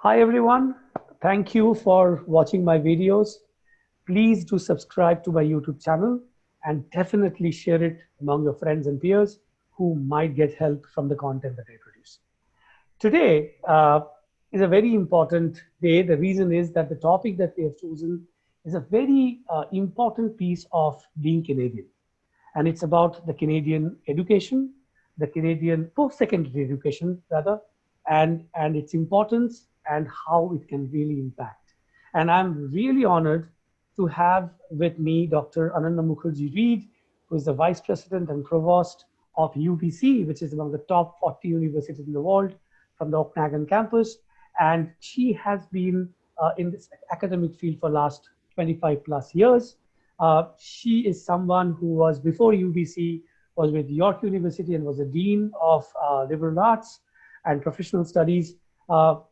Hi everyone, thank you for watching my videos. Please do subscribe to my YouTube channel and definitely share it among your friends and peers who might get help from the content that I produce. Today is a very important day. The reason is that the topic that we have chosen is a very important piece of being Canadian. And it's about the Canadian education, the Canadian post-secondary education rather, and its importance and how it can really impact. And I'm really honored to have with me Dr. Ananya Mukherjee Reed, who is the Vice President and Provost of UBC, which is one of the top 40 universities in the world from the Okanagan campus. And she has been in this academic field for last 25 plus years. She is someone who was before UBC, was with York University and was a Dean of Liberal Arts and Professional Studies,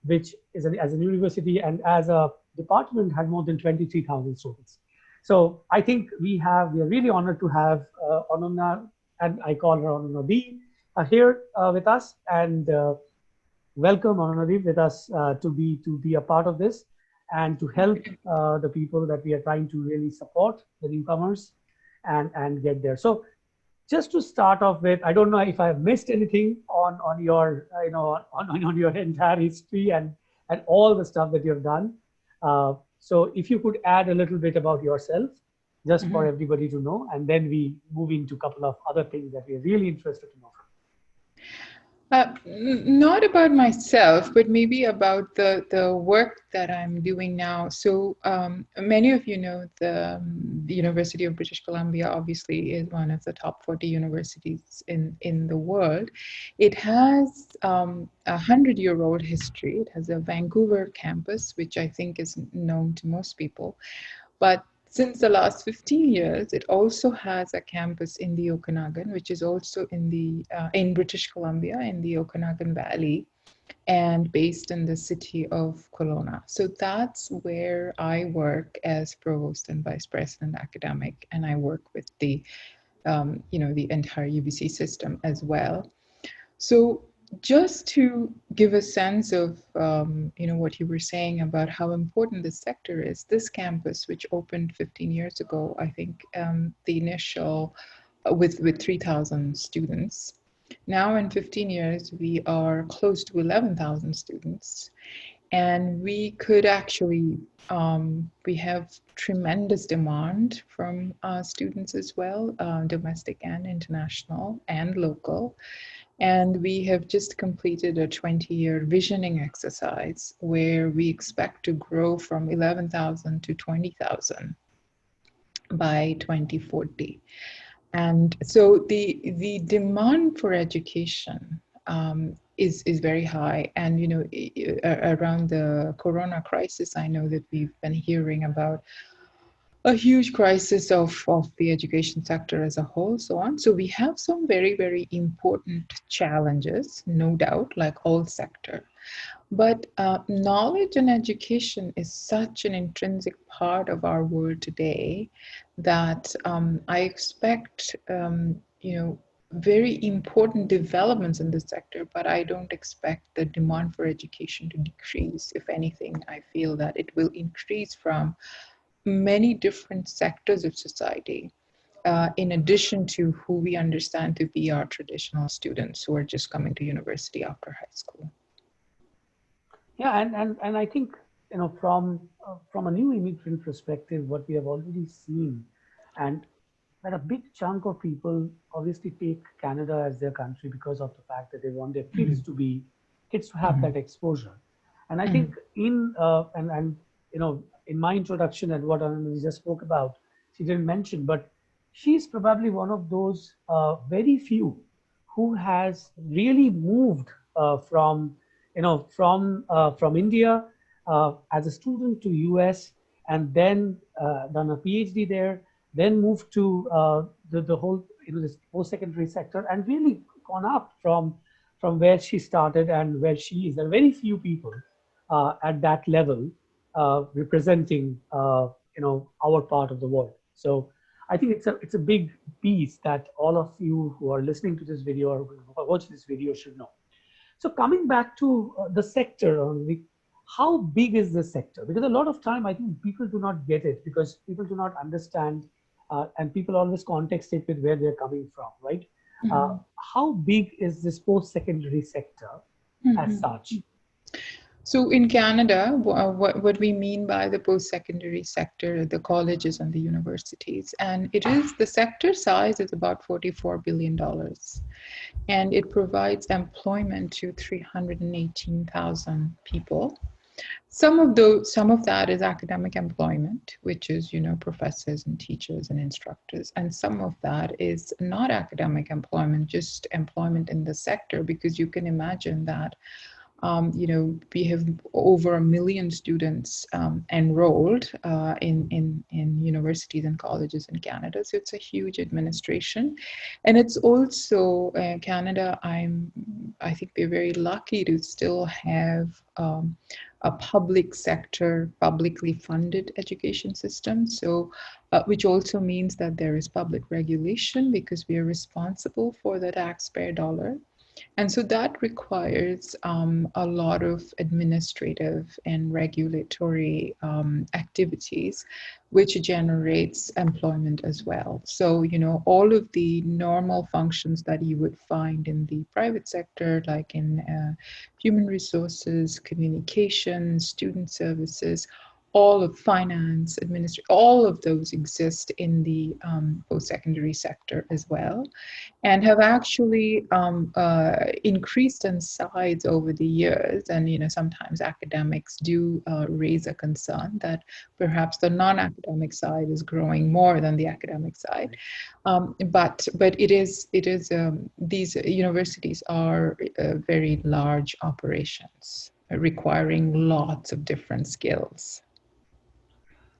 which is as a university and as a department had more than 23,000 students. So I think we are really honored to have Ananya, and I call her Ananya D, here with us, and welcome Ananya with us to be a part of this and to help the people that we are trying to really support, the newcomers, and get there. So just to start off with, I don't know if I have missed anything on your on your entire history and all the stuff that you've done. So if you could add a little bit about yourself, just for everybody to know, and then we move into a couple of other things that we are really interested to know. Not about myself, but maybe about the work that I'm doing now. So many of you know the University of British Columbia obviously is one of the top 40 universities in the world. It has a 100-year-old history. It has a Vancouver campus, which I think is known to most people. But since the last 15 years, it also has a campus in the Okanagan, which is also in British Columbia, in the Okanagan Valley, and based in the city of Kelowna. So that's where I work as Provost and Vice President Academic, and I work with the entire UBC system as well. So just to give a sense of what you were saying about how important this sector is, this campus, which opened 15 years ago, I think the initial with 3,000 students. Now in 15 years, we are close to 11,000 students. And we could actually, we have tremendous demand from students as well, domestic and international and local. And we have just completed a 20-year visioning exercise where we expect to grow from 11,000 to 20,000 by 2040. And so the demand for education is very high. And, around the Corona crisis, I know that we've been hearing about a huge crisis of the education sector as a whole, so on. So we have some very, very important challenges, no doubt, like all sector. But knowledge and education is such an intrinsic part of our world today that I expect, very important developments in this sector, but I don't expect the demand for education to decrease. If anything, I feel that it will increase from many different sectors of society, in addition to who we understand to be our traditional students who are just coming to university after high school. Yeah, and I think from a new immigrant perspective, what we have already seen, and that a big chunk of people obviously take Canada as their country because of the fact that they want their kids to have that exposure. And I think in my introduction and what Ananya just spoke about, she didn't mention, but she's probably one of those very few who has really moved from India as a student to US, and then done a PhD there, then moved to the whole this post-secondary sector, and really gone up from where she started and where she is. There are very few people at that level representing our part of the world. So I think it's a big piece that all of you who are listening to this video or watch this video should know. So coming back to the sector, how big is this sector? Because a lot of time, I think people do not get it because people do not understand, and people always context it with where they're coming from, right? Mhm. How big is this post-secondary sector as Mhm. such? So in Canada, what we mean by the post-secondary sector, the colleges and the universities, and it is the sector size is about $44 billion, and it provides employment to 318,000 people. Some of that is academic employment, which is, professors and teachers and instructors, and some of that is not academic employment, just employment in the sector, because you can imagine that we have over 1 million students enrolled in universities and colleges in Canada. So it's a huge administration, and it's also Canada. I think we're very lucky to still have a public sector, publicly funded education system. So, which also means that there is public regulation because we are responsible for the taxpayer dollar. And so that requires a lot of administrative and regulatory activities, which generates employment as well. So, all of the normal functions that you would find in the private sector, like in human resources, communication, student services, all of finance, administration, all of those exist in the post-secondary sector as well, and have actually increased in size over the years. And sometimes academics do raise a concern that perhaps the non-academic side is growing more than the academic side. But these universities are very large operations requiring lots of different skills.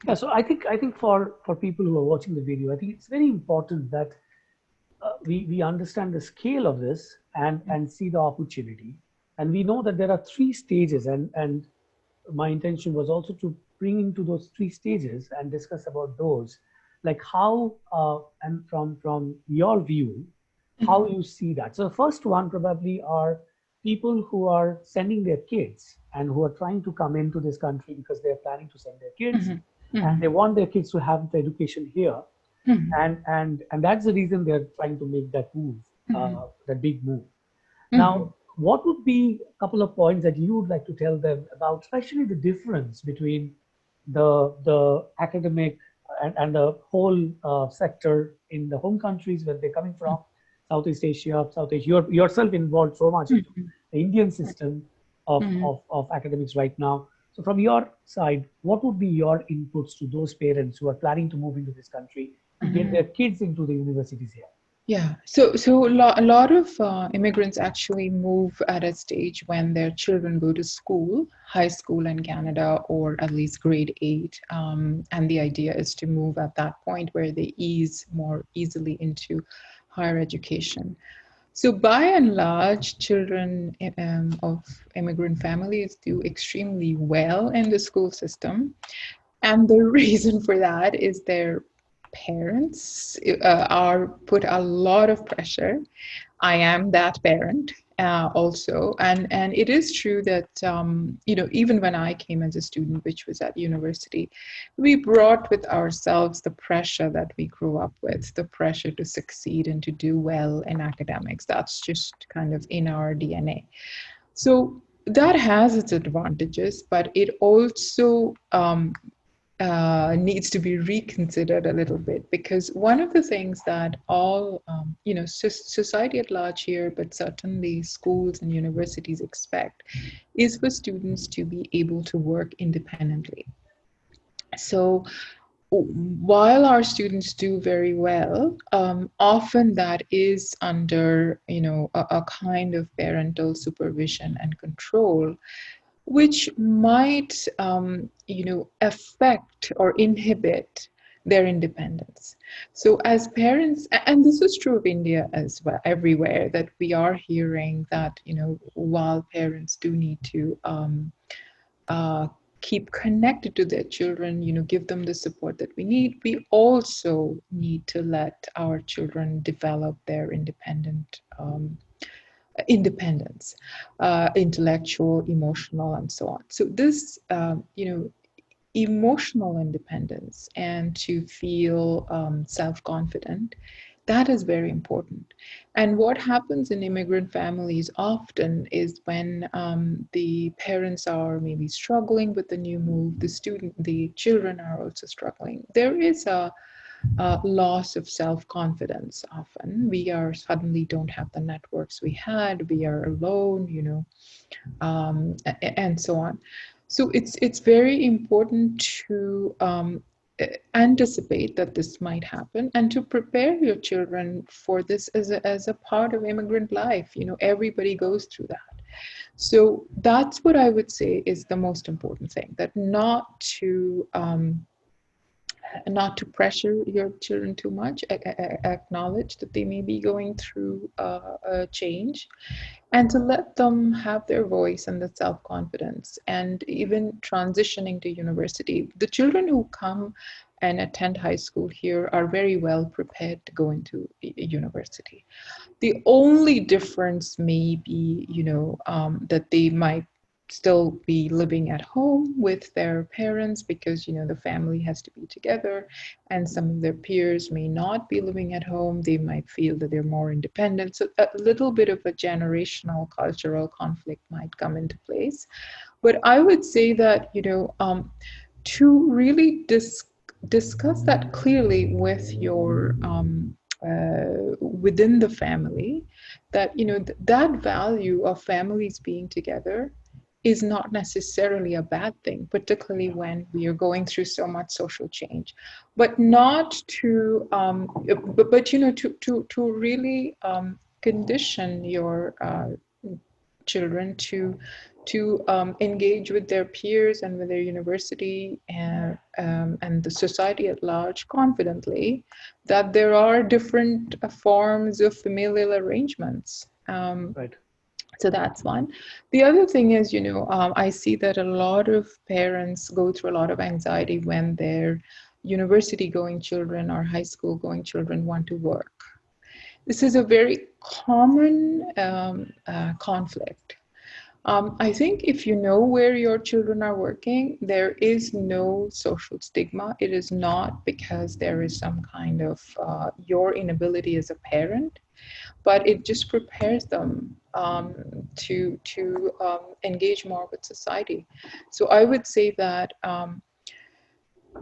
Yeah, so I think for people who are watching the video, I think it's very important that we understand the scale of this and see the opportunity. And we know that there are three stages, and my intention was also to bring into those three stages and discuss about those, like how and from your view, how you see that. So the first one probably are people who are sending their kids and who are trying to come into this country because they're planning to send their kids, Mhm. and Mhm. they want their kids to have the education here, Mhm. and that's the reason they're trying to make that move, Mhm. that big move. Mhm. Now, what would be a couple of points that you would like to tell them about, especially the difference between the academic and the whole sector in the home countries where they're coming from, Southeast Asia, South Asia. You're yourself involved so much into Mhm. the Indian system Mhm. of academics right now. So from your side, what would be your inputs to those parents who are planning to move into this country to get Mhm. their kids into the universities here? Yeah, a lot of immigrants actually move at a stage when their children go to school, high school in Canada, or at least grade 8. And the idea is to move at that point where they ease more easily into higher education. So by and large, children of immigrant families do extremely well in the school system. And the reason for that is their parents are put a lot of pressure. I am that parent also, and it is true that even when I came as a student, which was at university, we brought with ourselves the pressure that we grew up with, the pressure to succeed and to do well in academics. That's just kind of in our DNA. So that has its advantages, but it also needs to be reconsidered a little bit, because one of the things that all society at large here, but certainly schools and universities expect, is for students to be able to work independently. So while our students do very well, often that is under a kind of parental supervision and control, which might affect or inhibit their independence. So as parents, and this is true of India as well, everywhere, that we are hearing that while parents do need to uh, keep connected to their children, give them the support that we need, we also need to let our children develop their independent independence, intellectual, emotional, and so on. So this, emotional independence and to feel self-confident, that is very important. And what happens in immigrant families often is when the parents are maybe struggling with the new move, the children are also struggling. There is a loss of self-confidence often. We are suddenly don't have the networks we had, we are alone, and so on. So it's very important to anticipate that this might happen and to prepare your children for this as a part of immigrant life. Everybody goes through that. So that's what I would say is the most important thing, that not to pressure your children too much, acknowledge that they may be going through a change, and to let them have their voice and the self-confidence. And even transitioning to university, the children who come and attend high school here are very well prepared to go into university. The only difference may be, that they might still be living at home with their parents because the family has to be together, and some of their peers may not be living at home. They might feel that they're more independent, so a little bit of a generational cultural conflict might come into place. But I would say that to really discuss that clearly with your within the family, that that value of families being together is not necessarily a bad thing, particularly when we are going through so much social change. But not to, to really condition your children to engage with their peers and with their university and the society at large confidently, that there are different forms of familial arrangements. Right. So that's one. The other thing is, I see that a lot of parents go through a lot of anxiety when their university going children or high school going children want to work. This is a very common conflict. I think if you know where your children are working, there is no social stigma. It is not because there is some kind of your inability as a parent, but it just prepares them to engage more with society. So I would say that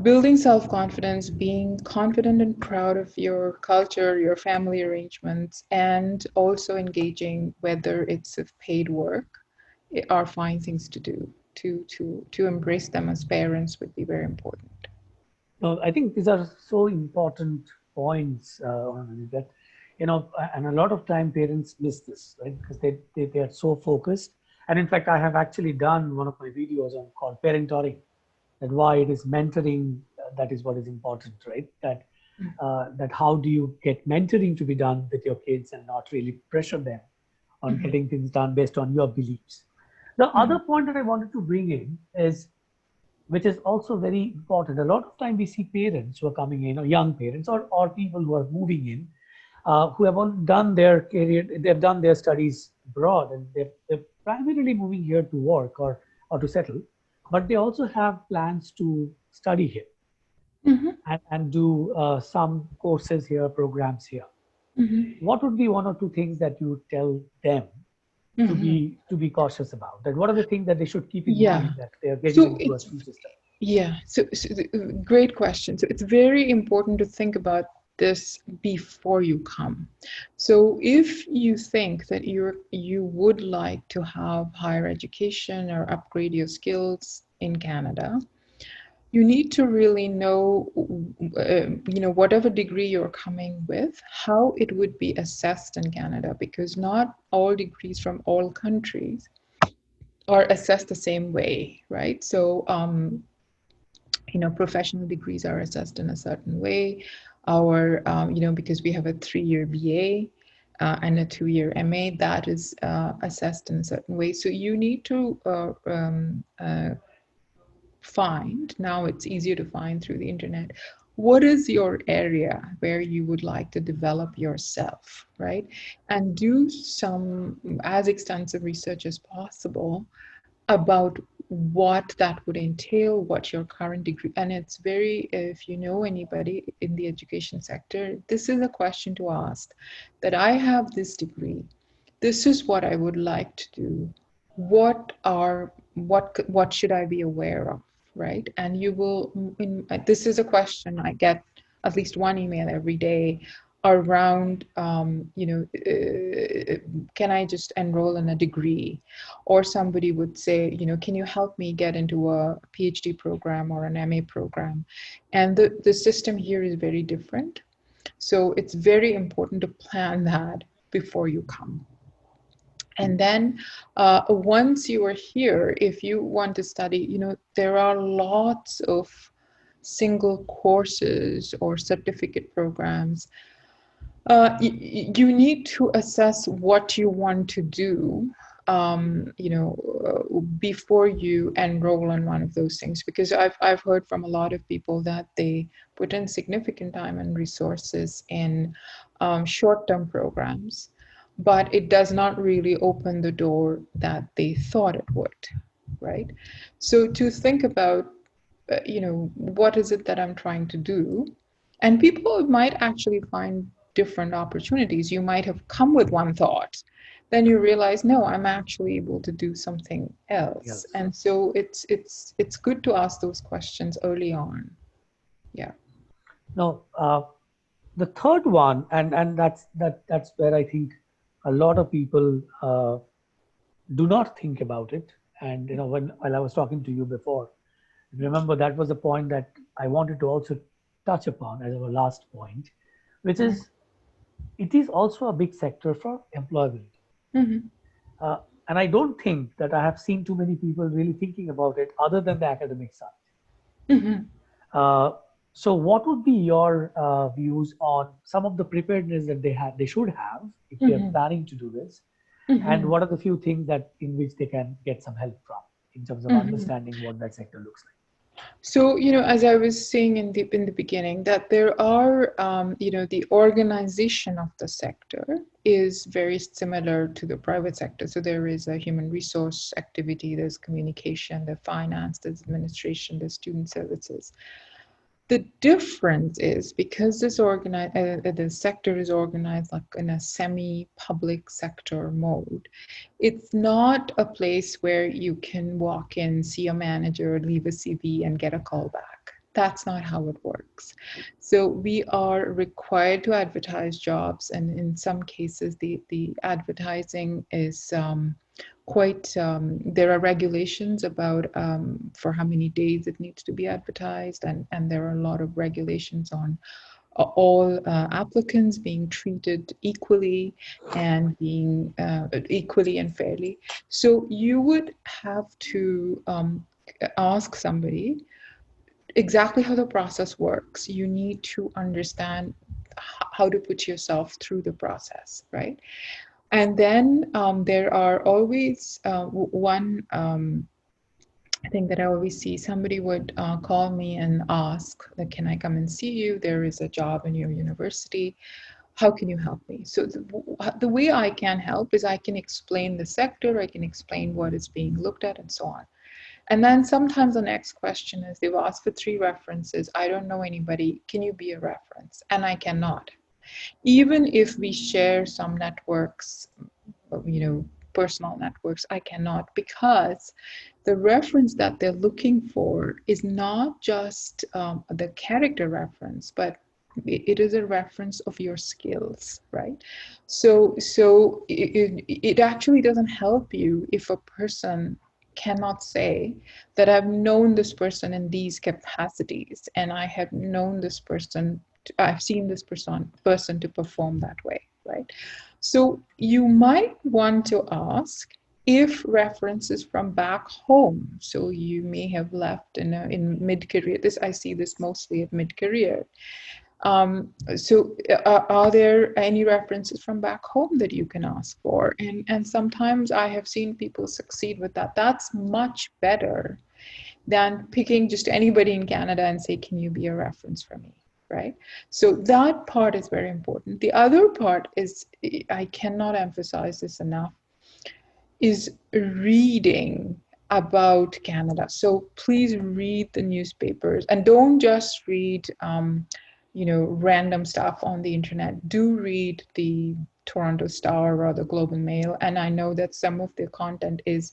building self-confidence, being confident and proud of your culture, your family arrangements, and also engaging, whether it's of paid work, are fine things to do. To embrace them as parents would be very important. No, I think these are so important points, that, and a lot of time parents miss this, right? Because they are so focused. And in fact, I have actually done one of my videos on called parenting, that why it is mentoring, that is what is important, right? That how do you get mentoring to be done with your kids and not really pressure them on getting things done based on your beliefs. The other point that I wanted to bring in is, which is also very important. A lot of time we see parents who are coming in, or young parents, or people who are moving in, who have all done their career, they've done their studies abroad, and they're primarily moving here to work or to settle, but they also have plans to study here and do some courses here, programs here. What would be one or two things that you would tell them to be cautious about? That what are the things that they should keep in mind that they are getting So into a new system? great question. So it's very important to think about this before you come. So if you think that you would like to have higher education or upgrade your skills in Canada, you need to really know, whatever degree you're coming with, how it would be assessed in Canada, because not all degrees from all countries are assessed the same way, right? So, professional degrees are assessed in a certain way. Our, because we have a 3-year BA and a 2-year MA, that is assessed in a certain way. So you need to find, now it's easier to find through the internet, what is your area where you would like to develop yourself, right? And do some as extensive research as possible about what that would entail, what your current degree, and it's very, if you know anybody in the education sector, this is a question to ask, that I have this degree, this is what I would like to do. What should I be aware of, right? And you will. This is a question I get at least one email every day around. Can I just enroll in a degree? Or somebody would say, can you help me get into a PhD program or an MA program? And the system here is very different. So it's very important to plan that before you come. And then once you are here, if you want to study, there are lots of single courses or certificate programs. You need to assess what you want to do, before you enroll in one of those things. Because I've heard from a lot of people that they put in significant time and resources in short-term programs, but it does not really open the door that they thought it would, right? So to think about, what is it that I'm trying to do? And people might actually find different opportunities. You might have come with one thought, then you realize, no, I'm actually able to do something else. Yes. And so it's good to ask those questions early on. Yeah. Now, the third one, and that's where I think a lot of people do not think about it. And while I was talking to you before, remember that was a point that I wanted to also touch upon as our last point, which is it is also a big sector for employability. Mm-hmm. And I don't think that I have seen too many people really thinking about it other than the academic side. Mm-hmm. So what would be your views on some of the preparedness that they should have if they are planning to do this? And what are the few things that in which they can get some help from in terms of understanding what that sector looks like? So, as I was saying in the beginning, that there are, the organization of the sector is very similar to the private sector. So there is a human resource activity, there's communication, there's finance, there's administration, there's student services. The difference is because the sector is organized like in a semi-public sector mode. It's not a place where you can walk in, see a manager, leave a CV, and get a call back. That's not how it works. So we are required to advertise jobs, and in some cases, the advertising is there are regulations about for how many days it needs to be advertised, and there are a lot of regulations on all applicants being treated equally and being equally and fairly. So you would have to ask somebody exactly how the process works. You need to understand how to put yourself through the process, right? And then there are always one thing that I always see. Somebody would call me and ask, like, can I come and see you? There is a job in your university. How can you help me? So the way I can help is I can explain the sector, I can explain what is being looked at, and so on. And then sometimes the next question is they've asked for 3 references. I don't know anybody. Can you be a reference? And I cannot. Even if we share some networks, personal networks, I cannot, because the reference that they're looking for is not just the character reference, but it is a reference of your skills, right? So it actually doesn't help you if a person cannot say that I've known this person in these capacities and I have known this person, I've seen this person to perform that way, right? So you might want to ask if references from back home. So you may have left in mid-career. I see this mostly at mid-career. So are there any references from back home that you can ask for? And sometimes I have seen people succeed with that. That's much better than picking just anybody in Canada and say, can you be a reference for me? right? So that part is very important. The other part is, I cannot emphasize this enough, is reading about Canada. So please read the newspapers, and don't just read, random stuff on the internet. Do read the Toronto Star or the Globe and Mail. And I know that some of the content is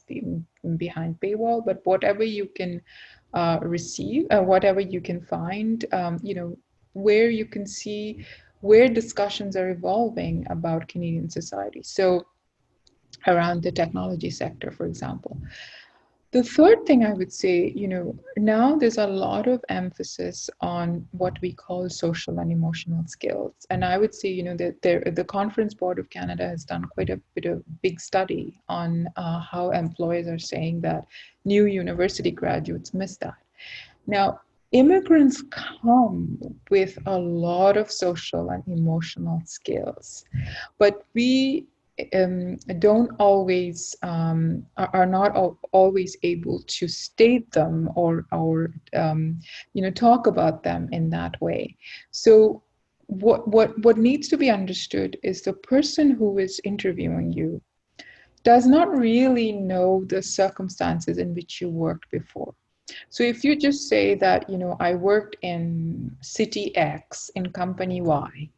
behind paywall, but whatever you can receive, whatever you can find, where you can see where discussions are evolving about Canadian society. So around the technology sector, for example. The third thing I would say, now there's a lot of emphasis on what we call social and emotional skills. And I would say, that the Conference Board of Canada has done quite a bit of big study on how employers are saying that new university graduates miss that. Now, immigrants come with a lot of social and emotional skills, but we don't always are not always able to state them or talk about them in that way. So what needs to be understood is the person who is interviewing you does not really know the circumstances in which you worked before. So if you just say that, I worked in city X in company Y,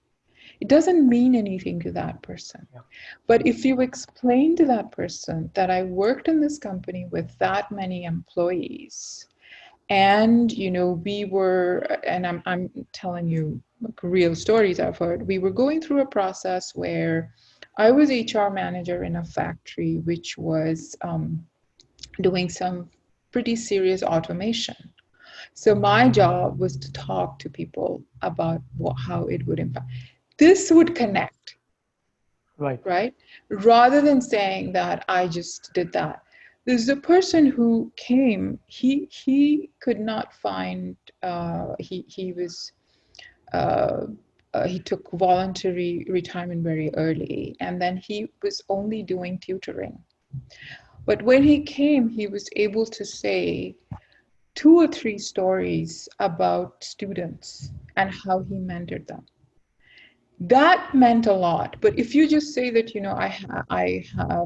it doesn't mean anything to that person. Yeah. But if you explain to that person that I worked in this company with that many employees, and we were, and I'm telling you real stories I've heard, we were going through a process where I was HR manager in a factory which was doing some pretty serious automation. So my job was to talk to people about how it would impact. This would connect, right? Rather than saying that I just did that. There's a person who came, he could not find, he took voluntary retirement very early, and then he was only doing tutoring. But when he came, he was able to say 2 or 3 stories about students and how he mentored them. That meant a lot. But if you just say that, I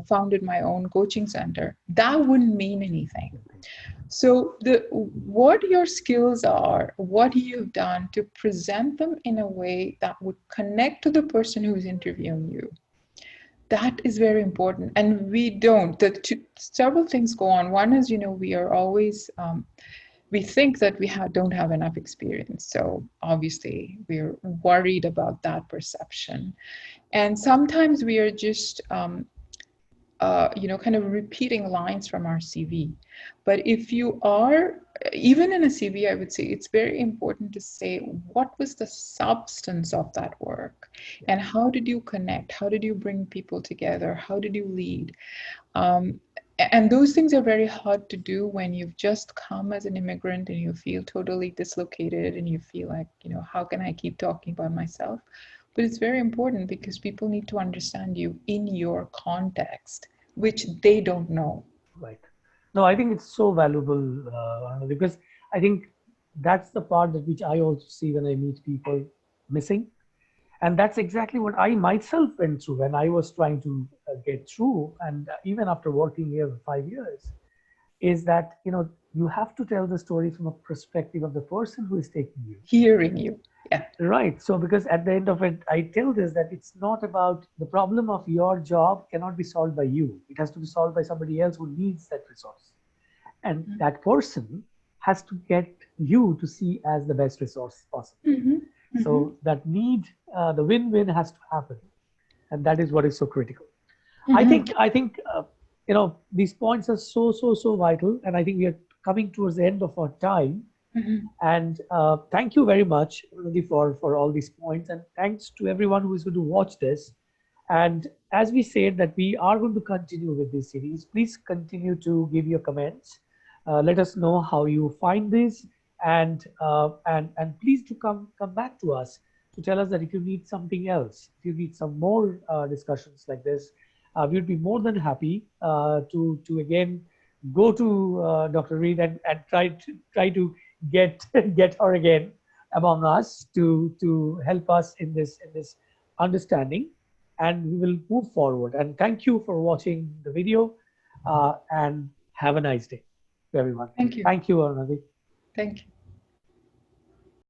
founded my own coaching center, that wouldn't mean anything. So what your skills are, what you've done to present them in a way that would connect to the person who's interviewing you, that is very important. And we don't. Several things go on. One is, we are always we think that we don't have enough experience. So obviously we're worried about that perception. And sometimes we are just, kind of repeating lines from our CV. But if you are, even in a CV, I would say it's very important to say, what was the substance of that work? And how did you connect? How did you bring people together? How did you lead? And those things are very hard to do when you've just come as an immigrant and you feel totally dislocated and you feel like, how can I keep talking about myself? But it's very important because people need to understand you in your context, which they don't know. Right. No, I think it's so valuable because I think that's the part that which I also see when I meet people missing. And that's exactly what I myself went through when I was trying to get through. And even after working here for 5 years, is that, you have to tell the story from a perspective of the person who is taking you. Hearing you. Yeah. Right. So because at the end of it, I tell this that it's not about the problem of your job cannot be solved by you. It has to be solved by somebody else who needs that resource. And that person has to get you to see as the best resource possible. Mm-hmm. So that need, the win-win has to happen. And that is what is so critical. Mm-hmm. I think these points are so vital. And I think we are coming towards the end of our time. Mm-hmm. And thank you very much, Rudy, for all these points. And thanks to everyone who is going to watch this. And as we said that we are going to continue with this series, please continue to give your comments. Let us know how you find this. And please to come back to us to tell us that if you need something else, if you need some more discussions like this, we would be more than happy to again go to Dr. Reed and try to get her again among us to help us in this understanding, and we will move forward. And thank you for watching the video, and have a nice day to everyone. Thank you. Thank you, Arnavi. Thank you.